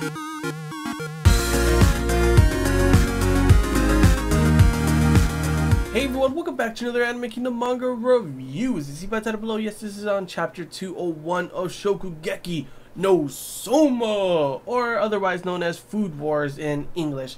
Hey everyone, welcome back to another Anime Kingdom manga review. As you see by the title below, yes, this is on chapter 201 of Shokugeki no Soma, or otherwise known as Food Wars in English.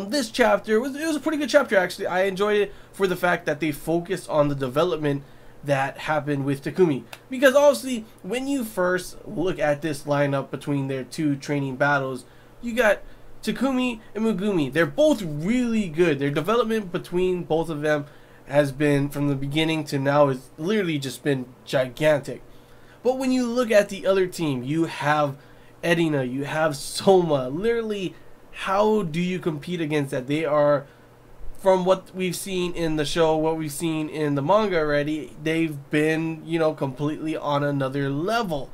This chapter was a pretty good chapter actually. I enjoyed it for the fact that they focused on the development that happened with Takumi, because obviously when you first look at this lineup between their two training battles, you got Takumi and Megumi. They're both really good. Their development between both of them has been, from the beginning to now, has literally just been gigantic. But when you look at the other team, you have Erina, you have Soma. Literally, how do you compete against that? They are, from what we've seen in the show, what we've seen in the manga already, they've been, you know, completely on another level.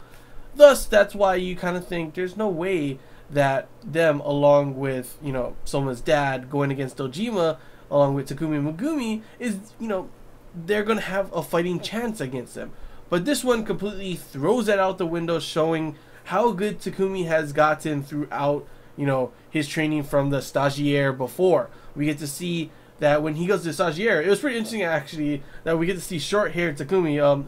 Thus, that's why you kind of think there's no way that them, along with, you know, Soma's dad, going against Dojima, along with Takumi and Megumi, is, you know, they're going to have a fighting chance against them. But this one completely throws that out the window, showing how good Takumi has gotten throughout, you know, his training from the stagiaire before. We get to see that when he goes to the stagiaire, it was pretty interesting actually, that we get to see short-haired Takumi.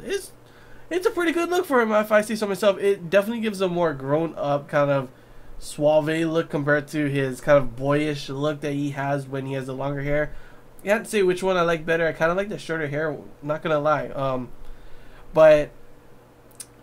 It's a pretty good look for him, if I say so myself. It definitely gives a more grown-up kind of suave look compared to his kind of boyish look that he has when he has the longer hair. You have to say which one I like better. I kind of like the shorter hair, not gonna lie. But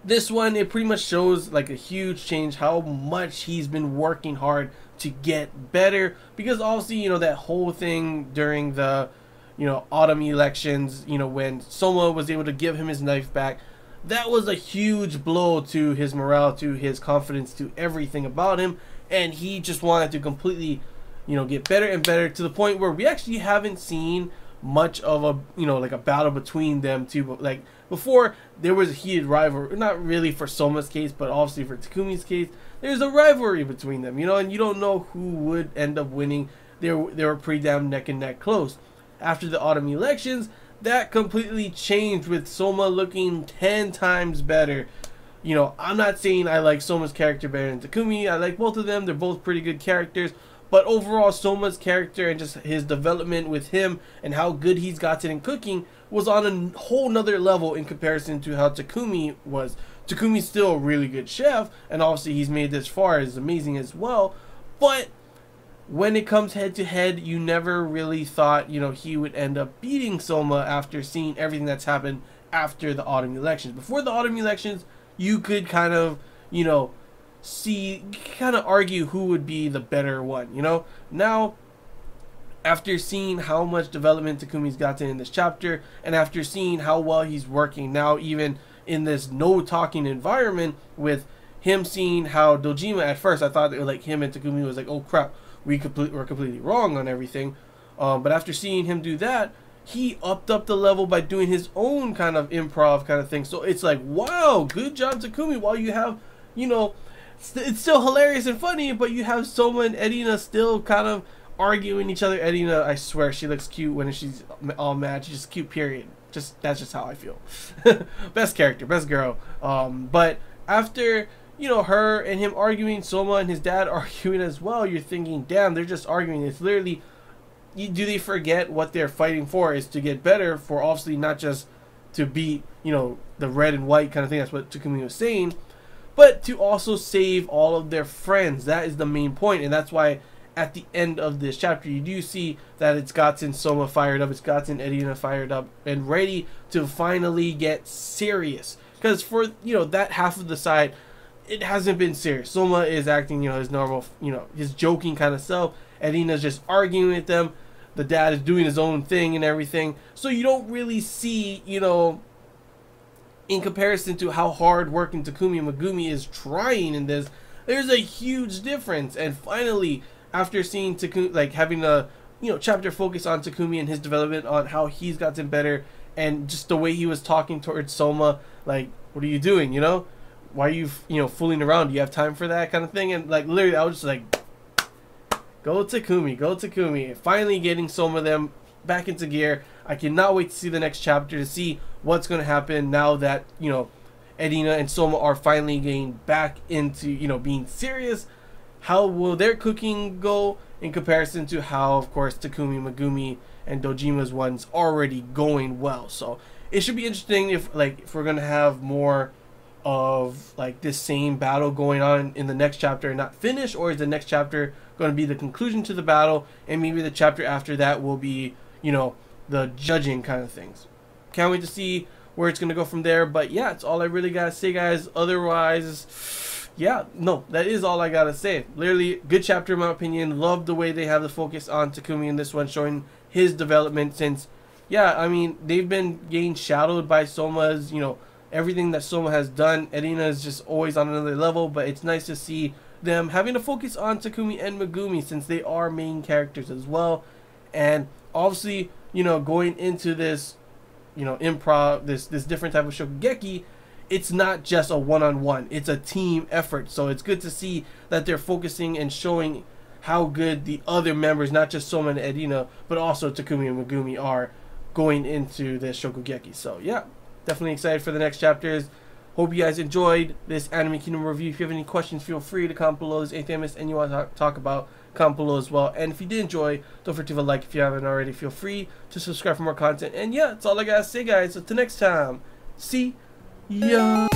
this one, it pretty much shows like a huge change, how much he's been working hard to get better, because obviously, you know, that whole thing during the, you know, autumn elections, you know, when Soma was able to give him his knife back, that was a huge blow to his morale, to his confidence, to everything about him, and he just wanted to completely, you know, get better and better, to the point where we actually haven't seen much of a, you know, like a battle between them two. But like before, there was a heated rivalry, not really for Soma's case, but obviously for Takumi's case, there's a rivalry between them, you know, and you don't know who would end up winning. They were pretty damn neck and neck close. After the autumn elections, that completely changed, with Soma looking 10 times better. You know, I'm not saying I like Soma's character better than Takumi. I like both of them. They're both pretty good characters. But overall, Soma's character and just his development with him and how good he's gotten in cooking was on a whole nother level in comparison to how Takumi was. Takumi's still a really good chef, and obviously he's made this far, is amazing as well. But when it comes head to head, you never really thought, you know, he would end up beating Soma after seeing everything that's happened after the autumn elections. Before the autumn elections, you could kind of, you know, kind of argue who would be the better one, you know. Now, after seeing how much development Takumi's gotten in this chapter, and after seeing how well he's working now, even in this no talking environment, with him seeing how Dojima, at first I thought that, like, him and Takumi was like, oh crap, we're completely wrong on everything, but after seeing him do that, he upped up the level by doing his own kind of improv kind of thing. So it's like, wow, good job Takumi. While you have, you know, it's still hilarious and funny, but you have Soma and Erina still kind of arguing each other. Erina, I swear, she looks cute when she's all mad. She's just cute, period. That's just how I feel. Best character, best girl. But after, you know, her and him arguing, Soma and his dad arguing as well, you're thinking, damn, they're just arguing. It's literally, do they forget what they're fighting for is to get better, for obviously not just to beat, you know, the red and white kind of thing. That's what Takumi was saying, but to also save all of their friends. That is the main point, and that's why at the end of this chapter, you do see that it's gotten Soma fired up, it's gotten Erina fired up and ready to finally get serious. Because for, you know, that half of the side, it hasn't been serious. Soma is acting, you know, his normal, you know, his joking kind of self. Erina's just arguing with them. The dad is doing his own thing and everything. So you don't really see, you know, in comparison to how hard working Takumi and Megumi is trying in this, there's a huge difference. And finally, after seeing Takumi, like having a, you know, chapter focus on Takumi and his development, on how he's gotten better, and just the way he was talking towards Soma, like, what are you doing, you know? Why are you, you know, fooling around? Do you have time for that kind of thing? And like literally, I was just like, go Takumi, go Takumi. Finally getting Soma them back into gear. I cannot wait to see the next chapter, to see what's going to happen now that, you know, Erina and Soma are finally getting back into, you know, being serious. how will their cooking go in comparison to how, of course, Takumi, Megumi, and Dojima's one's already going well. So it should be interesting if we're gonna have more of like this same battle going on in the next chapter and not finish, or is the next chapter going to be the conclusion to the battle, and maybe the chapter after that will be, you know, the judging kind of things. Can't wait to see where it's going to go from there. But yeah, it's all I really gotta say, guys. Otherwise, yeah, no, that is all I gotta say. Literally good chapter in my opinion. Love the way they have the focus on Takumi in this one, showing his development, since yeah, I mean, they've been getting shadowed by Soma's, you know, everything that Soma has done. Erina is just always on another level, but it's nice to see them having to focus on Takumi and Megumi, since they are main characters as well. And obviously, you know, going into this, you know, improv, this different type of Shokugeki, it's not just a one-on-one, it's a team effort. So it's good to see that they're focusing and showing how good the other members, not just Soma and Erina, but also Takumi and Megumi, are going into this Shokugeki. So yeah, definitely excited for the next chapters. Hope you guys enjoyed this Anime Kingdom review. If you have any questions, feel free to comment below. There's anything I missed and you want to talk about, comment below as well. And if you did enjoy, don't forget to leave a like if you haven't already. Feel free to subscribe for more content. And yeah, that's all I gotta say, guys. So till next time, see ya.